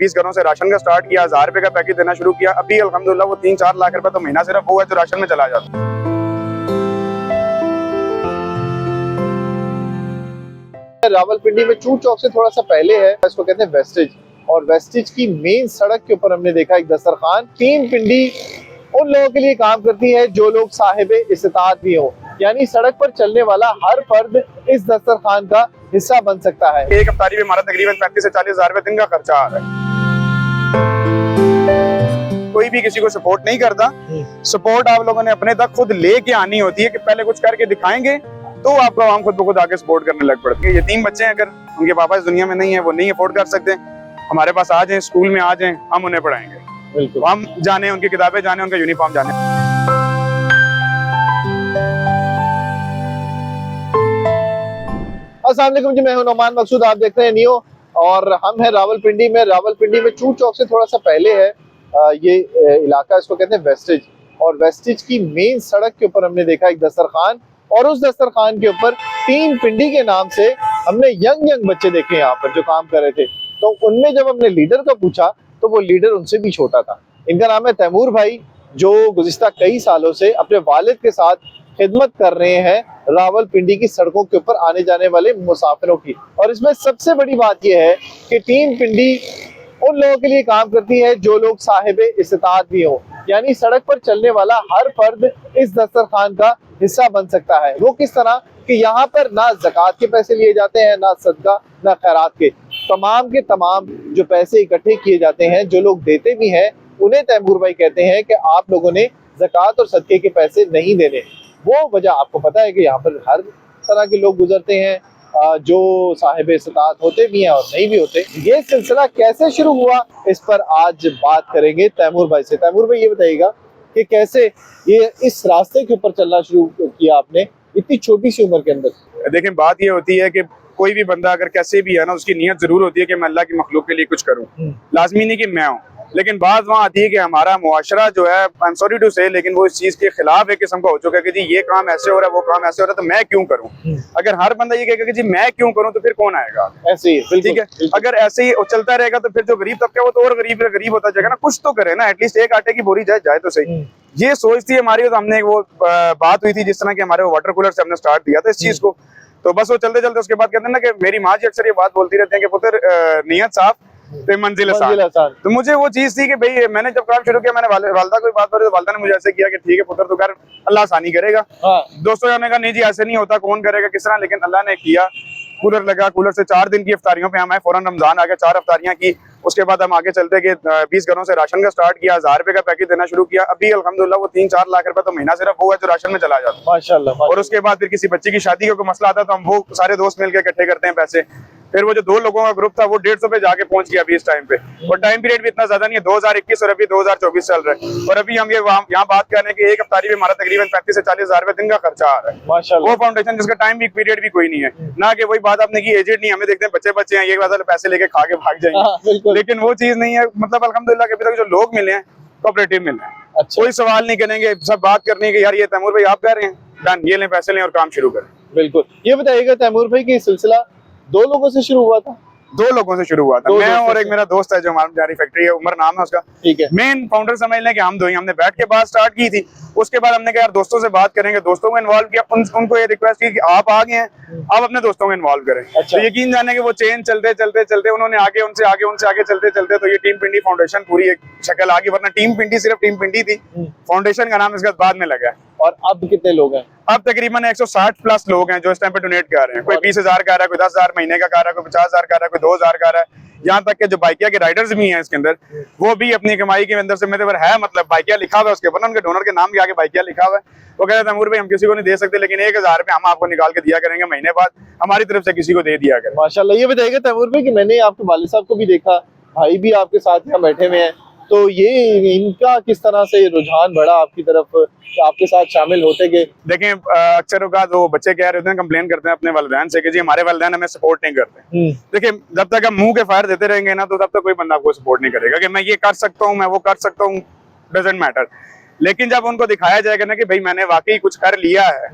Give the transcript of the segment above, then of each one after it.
20 घरों से राशन का स्टार्ट किया, 1000 रुपए का पैकेज देना शुरू किया। अभी अल्हम्दुलिल्लाह वो 3-4 लाख रुपए तो महीना सिर्फ वो है जो राशन में चला जाता है। रावलपिंडी में चूर चौक से थोड़ा सा पहले है, इसको कहते हैं वेस्टेज, और वेस्टेज की मेन सड़क के ऊपर हमने देखा एक दस्तरखान। तीन पिंडी उन लोगों के लिए काम करती है जो लोग साहिबे इस्तात भी हो, यानी सड़क पर चलने वाला हर फर्द इस दस्तरखान का हिस्सा बन सकता है। एक अफ्तारी में हमारा तकरीबन 35 से 40 हजार रुपए दिन का खर्चा आ रहा है। कोई भी किसी को सपोर्ट नहीं करता, सपोर्ट आप लोगों ने अपने तक खुद लेके आनी होती है कि पहले कुछ करके दिखाएंगे तो आपको आवाम खुद ब खुद आगे सपोर्ट करने लग पड़ती है। यतीम बच्चे हैं, अगर उनके पापा इस दुनिया में नहीं है, वो नहीं अफोर्ड कर सकते, हमारे पास आ जाए, स्कूल में आ जाए, हम उन्हें पढ़ाएंगे। बिल्कुल, हम जाने, उनकी किताबें जाने, उनका यूनिफॉर्म जाने। अस्सलाम वालेकुम जी, मैं हूं नौमान मकसूद, आप देख रहे हैं नियो, और हम हैं रावलपिंडी में। रावलपिंडी में चूर चौक से थोड़ा सा पहले है ये इलाका, इसको कहते हैं वेस्टेज, और वेस्टेज की मेन सड़क के ऊपर हमने देखा एक दस्तरखान, और उस दस्तरखान के ऊपर तीन पिंडी के नाम से हमने यंग बच्चे देखे यहाँ पर जो काम कर रहे थे। तो उनमें जब हमने लीडर को पूछा तो वो लीडर उनसे भी छोटा था। इनका नाम है तैमूर भाई, जो गुज़िश्ता कई सालों से अपने वालिद के साथ खिदमत कर रहे हैं रावलपिंडी की सड़कों के ऊपर आने जाने वाले मुसाफिरों की। और इसमें सबसे बड़ी बात यह है कि तीन पिंडी उन लोगों के लिए काम करती है जो लोग साहिबे इस्तात भी हो, यानी सड़क पर चलने वाला हर फर्द इस दस्तरखान का हिस्सा बन सकता है। वो किस तरह कि यहाँ पर ना ज़कात के पैसे लिए जाते हैं, ना सदका, ना खैरात के। तमाम के तमाम जो पैसे इकट्ठे किए जाते हैं, जो लोग देते भी हैं, उन्हें तैमूर भाई कहते हैं कि आप लोगों ने ज़कात और सदके के पैसे नहीं देने। वो वजह आपको पता है कि यहाँ पर हर तरह के लोग गुजरते हैं, जो साहिब इस्तात होते भी हैं और नहीं भी होते। ये सिलसिला कैसे शुरू हुआ, इस पर आज बात करेंगे तैमूर भाई से। तैमूर भाई, ये बताइएगा कि कैसे ये इस रास्ते के ऊपर चलना शुरू किया आपने इतनी छोटी सी उम्र के अंदर? देखें, बात ये होती है कि कोई भी बंदा अगर कैसे भी है ना, उसकी नीयत जरूर होती है कि मैं अल्लाह की मखलूक के लिए कुछ करूं। लाजमी नहीं कि मैं हूं, लेकिन बात वहाँ आती है कि हमारा मुआशरा जो है, आई एम सॉरी टू से, लेकिन वो इस चीज के खिलाफ एक किस्म का हो चुका है कि जी ये काम ऐसे हो रहा है, वो काम ऐसे हो रहा है, तो मैं क्यों करूं। अगर हर बंदा ये कहेगा कि जी मैं क्यों करूं, तो फिर कौन आएगा? ऐसे ही, ठीक है। अगर ऐसे ही चलता रहेगा तो फिर जो गरीब तबका है वो तो और गरीब होता जाएगा ना। कुछ तो करे ना, एटलीस्ट एक आटे की बोरी जाए तो सही। ये सोच थी हमारी, तो हमने वो बात हुई थी जिस तरह के हमारे वाटर कूलर से हमने स्टार्ट दिया था इस चीज को। तो बस वो चलते चलते उसके बाद कहते हैं ना कि मेरी माँ जी अक्सर ये बात बोलती रहती है कि पुत्र नीयत साफ तो मंजिल आसान। तो मुझे वो चीज थी कि भाई मैंने जब काम शुरू किया, मैंने वालदा को बात करी तो वालदा ने मुझे ऐसे किया कि ठीक है पुत्र, तो कर अल्लाह आसानी करेगा। दोस्तों ने कहा नहीं जी ऐसे नहीं होता, कौन करेगा किस तरह, लेकिन अल्लाह ने किया। कूलर लगा, कूलर से 4 दिन की इफ्तारियों पे हम आए, फौरन रमजान आ गया, 4 इफ्तारियां की। उसके बाद हम आगे चलते गए, 20 घरों से राशन का स्टार्ट किया, 1000 रुपए का पैकेज देना शुरू किया। अभी अल्हम्दुलिल्लाह वो 3-4 लाख रुपए तो महीना सिर्फ वो है जो राशन में चला जाता है, माशाल्लाह। और उसके बाद फिर किसी बच्चे की शादी का कोई मसला आता है तो हम वो सारे दोस्त मिलकर इकट्ठे करते हैं पैसे। फिर वो जो 2 लोगों का ग्रुप था वो 150 पे जाके पहुंच गया अभी इस टाइम पे, और टाइम पीरियड भी इतना ज्यादा नहीं है, 2021 और अभी 2024 चल रहा है। और अभी हम ये यहाँ बात कर रहे हैं कि एक अफ्तारी में हमारा तकरीबन 35 से 40 हजार रुपए दिन का खर्चा आ रहा है, माशाल्लाह। वो फाउंडेशन जिसका टाइम भी पीरियड भी कोई नहीं है ना, कि वही बात आपने की एजेड नहीं, हमें देखते हैं बच्चे हैं, ये बात पैसे लेके खा के भाग जाएंगे, लेकिन वो चीज नहीं है। मतलब अल्हम्दुलिल्लाह के अभी तक जो लोग मिले हैं कोऑपरेटिव मिले हैं। अच्छा। कोई सवाल नहीं करेंगे, सब बात करनी है कि यार ये तैमूर भाई आप कह रहे हैं, डन, ये लें पैसे लें और काम शुरू करें। बिल्कुल। ये बताइएगा तैमूर भाई कि सिलसिला 2 लोगों से शुरू हुआ था? 2 लोगों से शुरू हुआ था, मैं और एक मेरा दोस्त है जो हमारी जारी फैक्ट्री है, उमर नाम है उसका। ठीक है। मेन फाउंडर समझ लें कि हम दो ही, हमने बैठ के बात स्टार्ट की थी। उसके बाद हमने कहा यार दोस्तों से बात करेंगे, दोस्तों को इन्वॉल्व किया, उनको ये रिक्वेस्ट की कि आप आ गए हैं, आप अपने दोस्तों को इन्वॉल्व करें। अच्छा। तो यकीन जाने कि वो चेन चलते उन्होंने उनसे आगे चलते तो ये टीम पिंडी फाउंडेशन पूरी एक शक्ल आ गई, वरना टीम पिंडी सिर्फ टीम पिंडी थी, फाउंडेशन का नाम इसके बाद में लगा है। और अब कितने लोग हैं? अब तकरीबन 160 प्लस लोग हैं जो इस टाइम पे डोनेट कर रहे हैं। कोई 20,000 कर रहा है, कोई 10,000 महीने का कर रहा है, कोई 50,000 कर रहा है, कोई 2,000 कर रहा है। यहाँ तक के जो बाइकिया के राइडर्स भी हैं इसके अंदर, वो भी अपनी कमाई के अंदर से मेरे पर है, मतलब बाइकिया लिखा हुआ है उसके ऊपर, उनके डोनर के नाम के आगे बाइकिया लिखा हुआ है। वो कहते हैं तैमूर भाई हम किसी को नहीं दे सकते, लेकिन 1,000 रुपये हम आपको निकाल के दिया करेंगे महीने बाद, हमारी तरफ से किसी को दे दिया करें। माशाल्लाह। ये बताइएगा तैमूर भाई कि मैंने आपके वालिद साहब को भी देखा, भाई भी आपके साथ यहाँ बैठे हुए हैं, तो ये इनका किस तरह से रुझान बढ़ा आपकी तरफ, आपके साथ शामिल होते गए? देखें, अक्सर औकात वो बच्चे कह रहे होते हैं, कंप्लेन करते हैं अपने वालिदैन से कि जी हमारे वालिदैन हमें सपोर्ट नहीं करते। देखिए, जब तक हम मुंह के फायर देते रहेंगे ना, तो तब तक कोई बंदा आपको सपोर्ट नहीं करेगा कि मैं ये कर सकता हूँ, मैं वो कर सकता हूँ, डजंट मैटर। लेकिन जब उनको दिखाया जाएगा ना कि भाई मैंने वाकई कुछ कर लिया है,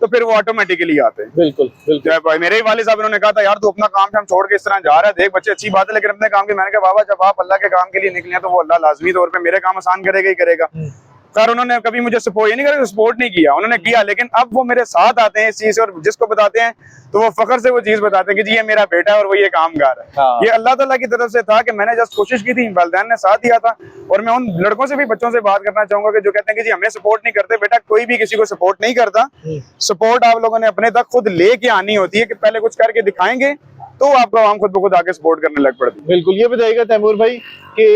तो फिर वो ऑटोमेटिकली आते हैं। बिल्कुल बिल्कुल। जय भाई, मेरे ही वाले साहब इन्होंने कहा था यार तू अपना काम हम छोड़ के इस तरह जा रहा है, देख बच्चे अच्छी बात है लेकिन अपने काम की। मैंने कहा बाबा जब आप अल्लाह के काम के लिए निकले हैं तो वो अल्लाह लाजमी तौर पे मेरे काम आसान करेगा ही करेगा। सर उन्होंने कभी मुझे सपोर्ट ये नहीं करा, सपोर्ट नहीं किया, उन्होंने किया, लेकिन अब वो मेरे साथ आते हैं इस चीज से, और जिसको बताते हैं तो वो फखर से वो चीज बताते हैं कि जी ये मेरा बेटा है और वो ये कामगार है। हाँ। ये अल्लाह ताला की तरफ से था कि मैंने जस्ट कोशिश की थी, वालिदैन ने साथ दिया था। और मैं उन लड़कों से भी, बच्चों से बात करना चाहूंगा कि जो कहते हैं कि जी हमें सपोर्ट नहीं करते। बेटा कोई भी किसी को सपोर्ट नहीं करता, सपोर्ट आप लोगों ने अपने तक खुद लेके आनी होती है कि पहले कुछ करके दिखाएंगे तो आपको आवाम खुद ब खुद आके सपोर्ट करने लग पड़ती है। बिल्कुल। ये बताइएगा तैमूर भाई कि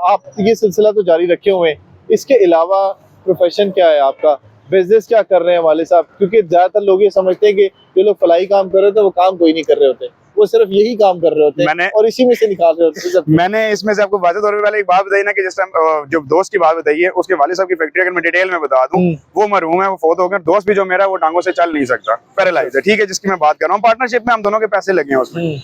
आप ये सिलसिला तो जारी रखे हुए हैं, इसके अलावा प्रोफेशन क्या है आपका, बिजनेस क्या कर रहे हैं वाले साहब? क्योंकि ज्यादातर लोग ये समझते हैं कि जो लोग फलाई काम कर रहे होते हैं वो काम कोई नहीं कर रहे होते, वो सिर्फ यही काम कर रहे होते हैं और इसी में से निकाल रहे होते हैं। मैंने इसमें से आपको वाज़ेह तौर पे पहले एक बात बताई ना कि जिस टाइम जो दोस्त की बात बताई है उसके वालिद साहब की फैक्ट्री, अगर मैं डिटेल में बता दूं, वो मरहूम है, वो फौत हो गए। दोस्त भी जो मेरा वो टांगों से चल नहीं सकता, पैरालाइज है, ठीक है, जिसकी मैं बात कर रहा हूँ। पार्टनरशिप में हम दोनों के पैसे लगे हैं उसमें।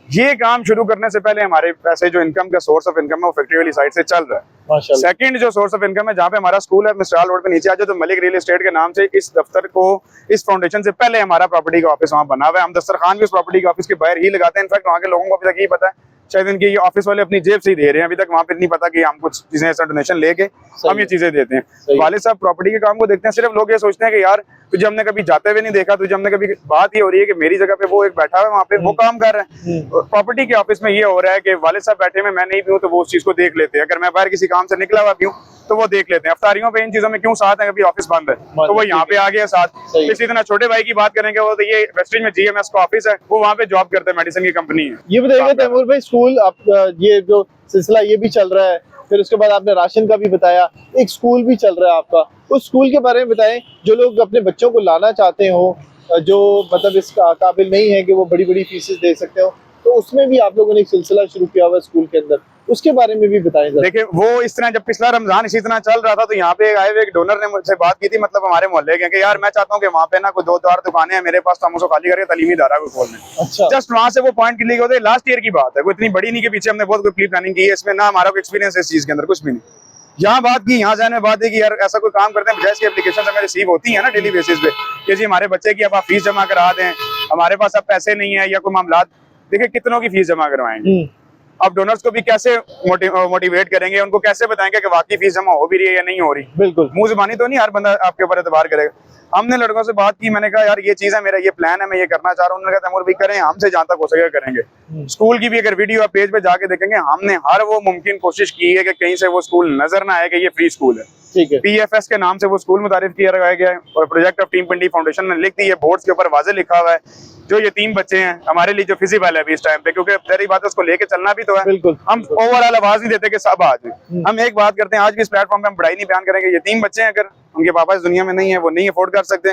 ये काम शुरू करने से पहले हमारे पैसे, जो इनकम का सोर्स ऑफ इनकम है, वो फैक्ट्री वाली साइड से चल रहा है। माशाल्लाह। सेकंड जो सोर्स ऑफ इनकम है, जहाँ पे हमारा स्कूल है, मिस्ट्राल रोड पे नीचे आ जाओ तो मलिक रियल एस्टेट के नाम से इस दफ्तर को, इस फाउंडेशन से पहले हमारा प्रॉपर्टी का ऑफिस वहाँ बना हुआ है। हम दस्तरखान भी उस प्रॉपर्टी के ऑफिस के बाहर ही लगाते हैं। इनफैक्ट वहाँ के लोगों को अभी तक यही पता है, शायद इनके ये ऑफिस वाले अपनी जेब से ही दे रहे हैं, अभी तक वहाँ पे नहीं पता कि हम कुछ चीजें ऐसा डोनेशन लेके हम ये चीजें देते हैं। वालिद साहब प्रॉपर्टी के काम को देखते हैं। सिर्फ लोग ये सोचते हैं कि यार तुझे हमने कभी जाते हुए नहीं देखा, तुझे हमने कभी, बात ये हो रही है कि मेरी जगह पे वो एक बैठा हुआ है वहाँ पे, वो काम कर रहा है। प्रॉपर्टी के ऑफिस में ये हो रहा है कि वालिद साहब बैठे में, मैं नहीं भी हूँ तो वो उस चीज को देख लेते हैं। अगर मैं बाहर किसी काम से निकला हुआ भी हूँ तो वो देख लेते हैं। अफ्तारियों पे इन चीजों में क्यों साथ है, कभी ऑफिस बंद है तो वो यहाँ पे आ गया साथ। इसी तरह छोटे भाई की बात करेंगे, वो तो ये वेस्टेज में GMS का ऑफिस है, वो वहाँ पे जॉब करते हैं, मेडिसिन की कंपनी है। ये बताइएगा तैमूर भाई, स्कूल आप ये जो सिलसिला ये भी चल रहा है, फिर उसके बाद आपने राशन का भी बताया, एक स्कूल भी चल रहा है आपका, उस स्कूल के बारे में बताएं। जो लोग अपने बच्चों को लाना चाहते हो, जो मतलब इस काबिल नहीं है कि वो बड़ी बड़ी फीसेस दे सकते हो, तो उसमें भी आप लोगों ने एक सिलसिला शुरू किया हुआ है स्कूल के अंदर, उसके बारे में भी बताएं। देखिए वो इस तरह, जब पिछला रमजान इसी तरह चल रहा था तो यहाँ पे आए हुए एक डोनर ने मुझसे बात की थी, मतलब हमारे मोहल्ले के, कि यार मैं चाहता हूँ कि वहाँ पे ना कोई 2-4 दुकानें हैं मेरे पास, तो हम उसको खाली करके तालीमी इदारा को खोल दें। अच्छा। जस्ट वहाँ से वो पॉइंट क्लिक होते, लास्ट ईयर की बात है, कोई इतनी बड़ी नहीं के पीछे हमने बहुत कोई प्री प्लानिंग की है, इसमें ना हमारा कोई एक्सपीरियंस है इस चीज के अंदर, कुछ भी नहीं। यहाँ बात की, यहाँ जहन में बात है कि यार ऐसा कोई काम करते हैं, बजाय इसकी एप्लीकेशन हमें रिसीव होती है ना डेली बेसिस पे कि जी हमारे बच्चे की अब आप फीस जमा करा दें, हमारे पास अब पैसे नहीं है या कोई मामला। देखिए कितनों की फीस जमा करवाएंगे, अब डोनर्स को भी कैसे मोटिवेट करेंगे, उनको कैसे बताएंगे कि वाकई फीस जमा हो भी रही है या नहीं हो रही। बिल्कुल, मुंह जुबानी तो नहीं हर बंदा आपके ऊपर एतबार करेगा। हमने लड़कों से बात की, मैंने कहा यार ये चीज है, मेरा ये प्लान है, मैं ये करना चाह रहा हूँ। उन्होंने कहा तैमूर भाई करें, हमसे जहाँ तक हो सकेगा करेंगे। स्कूल की भी अगर वीडियो आप पेज पे जाके देखेंगे, हमने हर वो मुमकिन कोशिश की है कि कहीं से वो स्कूल नजर ना आए कि ये फ्री स्कूल है। ठीक है। PFS के नाम से वो स्कूल मुतारिफ किया गया है और project of team Pindi foundation ने लिख दी है, बोर्ड्स के ऊपर वाज़े लिखा हुआ है। जो यतीम बच्चे हैं हमारे लिए जो फिजिबल है अभी इस टाइम पे, क्योंकि तेरी बात है उसको लेके चलना भी तो है। बिल्कुल, हम ओवरऑल आवाज नहीं देते कि सब आ जाए। हम एक बात करते हैं, आज भी इस प्लेटफॉर्म पे हम बड़ाई नहीं बयान करेंगे, यतीम बच्चे हैं, अगर उनके पापा इस दुनिया में नहीं है, वो नहीं अफोर्ड कर सकते,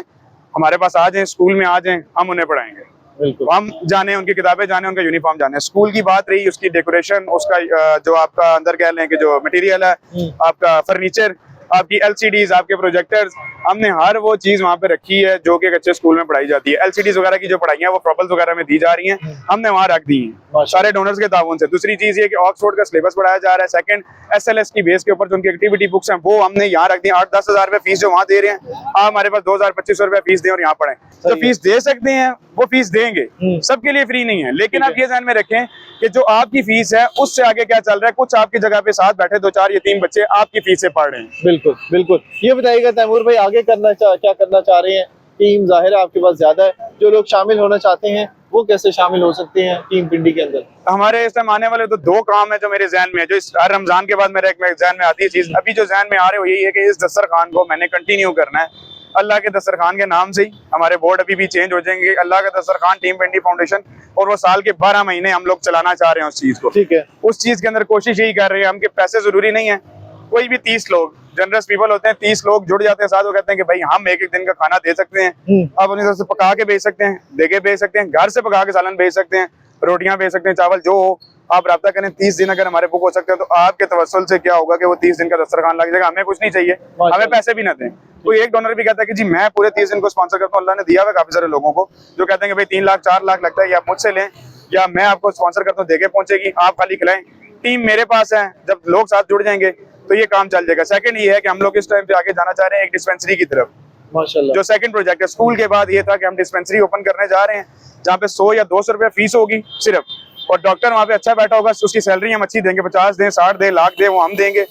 हमारे पास आ जाए, स्कूल में आ जाए, हम उन्हें पढ़ाएंगे। बिल्कुल। हम जाने, उनकी किताबें जाने, उनका यूनिफॉर्म जाने। स्कूल की बात रही, उसकी डेकोरेशन, उसका जो आपका अंदर कह लें कि जो मटेरियल है, आपका फर्नीचर, आपकी LCDs, आपके प्रोजेक्टर्स, हमने हर वो चीज वहाँ पे रखी है जो कि एक अच्छे स्कूल में पढ़ाई जाती है। LCDs वगैरह की जो पढ़ाई है वो प्रॉपल्स वगैरह में दी जा रही हैं, हमने वहाँ रख दी हैं सारे डोनर्स के ताउन से। दूसरी चीज ये कि ऑक्सफोर्ड का सिलेबस पढ़ाया जा रहा है। सेकंड, SLS की बेस के ऊपर जो उनकी एक्टिविटी बुक्स हैं वो हमने यहाँ रख दी। 8-10 हज़ार रुपए फीस जो वहाँ दे रहे हैं, आप हमारे पास 2,000-2,500 रुपए फीस दें और यहाँ पढ़ें, तो फीस दे सकते हैं, वो फीस देंगे, सबके लिए फ्री नहीं है। लेकिन आप ये ध्यान में रखें कि जो आपकी फीस है उससे आगे क्या चल रहा है, कुछ आपकी जगह पे साथ बैठे 2-4 यतीम बच्चे आपकी फीस से पढ़ रहे हैं। बिल्कुल बिल्कुल। ये बताइएगा तैमूर भाई, आगे क्या करना चाह रहे हैं? टीम जाहिर है आपके पास ज्यादा है, जो लोग शामिल होना चाहते हैं वो कैसे शामिल हो सकते हैं टीम पिंडी के अंदर? हमारे इस टाइम आने वाले तो 2 काम है जो मेरे जहन में है, जो इस हर रमजान के बाद मेरे जहन में आती है चीज। अभी जो जहन में आ रहे हो यही है कि इस दस्तरखान को मैंने कंटिन्यू करना है। अल्लाह के दस्तरखान के नाम से ही हमारे बोर्ड अभी भी चेंज हो जाएंगे, अल्लाह का दस्तरखान टीम पिंडी फाउंडेशन, और वो साल के 12 महीने हम लोग चलाना चाह रहे हैं उस चीज को। ठीक है। उस चीज के अंदर कोशिश यही कर रहे हैं हम कि पैसे जरूरी नहीं है, कोई भी 30 लोग जनरस पीपल होते हैं, 30 लोग जुड़ जाते हैं साथ, वो कहते हैं कि भाई हम एक दिन का खाना दे सकते हैं। आप अपनी तरफ से पका के बेच सकते हैं, देगे बेच सकते हैं, घर से पका के सालन बेच सकते हैं, रोटियां बेच सकते हैं, चावल जो हो आप रब्ता करें। 30 दिन अगर हमारे बुक हो सकते हैं तो आपके तवस्सुल से क्या होगा कि वो 30 दिन का दस्तरखान लग जाएगा। हमें कुछ नहीं चाहिए, हमें पैसे भी ना दें। कोई एक डोनर भी कहता है कि जी मैं पूरे 30 दिन को स्पॉन्सर करता हूँ, अल्लाह ने दिया हुआ काफी सारे लोगों को जो कहते हैं कि भाई 3 लाख 4 लाख लगता है, या मुझसे लें या मैं आपको स्पॉन्सर करता हूँ, देके पहुंचेगी, आप खाली खिलाएं। टीम मेरे पास है, जब लोग साथ जुड़ जाएंगे तो ये काम चल जाएगा। सेकंड ये है कि हम लोग इस टाइम पे आगे जाना चाह रहे हैं एक डिस्पेंसरी की तरफ। माशाल्लाह। जो सेकंड प्रोजेक्ट है स्कूल के बाद ये था कि हम डिस्पेंसरी ओपन करने जा रहे हैं जहाँ पे 100 या 200 रुपया फीस होगी सिर्फ, और डॉक्टर वहाँ पे अच्छा बैठा होगा, उसकी सैलरी हम अच्छी देंगे, 50 दें 60 दें लाख दें वो हम देंगे,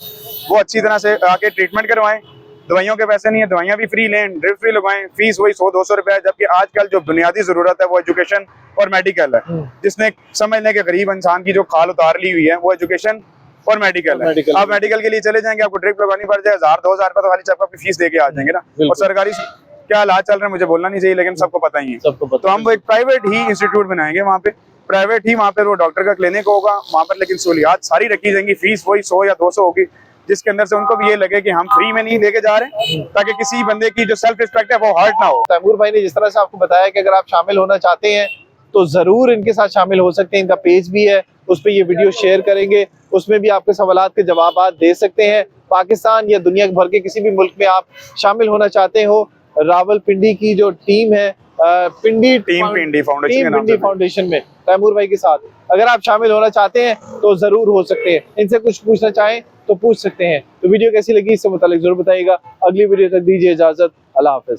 वो अच्छी तरह से आके ट्रीटमेंट करवाएं, दवाइयों के पैसे नहीं है, दवाइयाँ भी फ्री लें, ड्रिप फ्री लगवाएं, फीस वही 100-200 रुपया है। जबकि आजकल जो बुनियादी जरूरत है वो एजुकेशन और मेडिकल है, जिसने समझने के गरीब इंसान की जो खाल उतार ली हुई है वो एजुकेशन और मेडिकल है। आप मेडिकल के लिए चले जाएंगे, आपको ड्रिप लगवानी पड़ जाए 1000-2000 रुपये, तो खाली चेकअप की फीस दे के आ जाएंगे ना। और सरकारी क्या हालात चल रहे हैं मुझे बोलना नहीं चाहिए, लेकिन सबको पता ही है। तो हम वो एक प्राइवेट ही इंस्टीट्यूट बनाएंगे वहाँ पे, प्राइवेट ही वहाँ पे वो डॉक्टर का क्लिनिक होगा वहाँ पर, लेकिन सहूलियात सारी रखी जाएंगी, फीस वही 100 या 200 होगी, जिसके अंदर से उनको भी ये लगे कि हम फ्री में नहीं लेके जा रहे, ताकि किसी बंदे की जो सेल्फ रिस्पेक्ट है वो हर्ट ना हो। तैमूर भाई ने जिस तरह से आपको बताया कि अगर आप शामिल होना चाहते हैं तो जरूर इनके साथ शामिल हो सकते हैं। इनका पेज भी है, उस पर ये वीडियो शेयर करेंगे, उसमें भी आपके सवालात के जवाब दे सकते हैं। पाकिस्तान या दुनिया भर के किसी भी मुल्क में आप शामिल होना चाहते हो, रावलपिंडी की जो टीम है पिंडी फाउंडेशन में तैमूर भाई के साथ अगर आप शामिल होना चाहते हैं तो जरूर हो सकते हैं। इनसे कुछ पूछना चाहें तो पूछ सकते हैं। तो वीडियो कैसी लगी इससे मुतालिक जरूर बताइएगा। अगली वीडियो तक दीजिए इजाजत। अल्लाह हाफिज।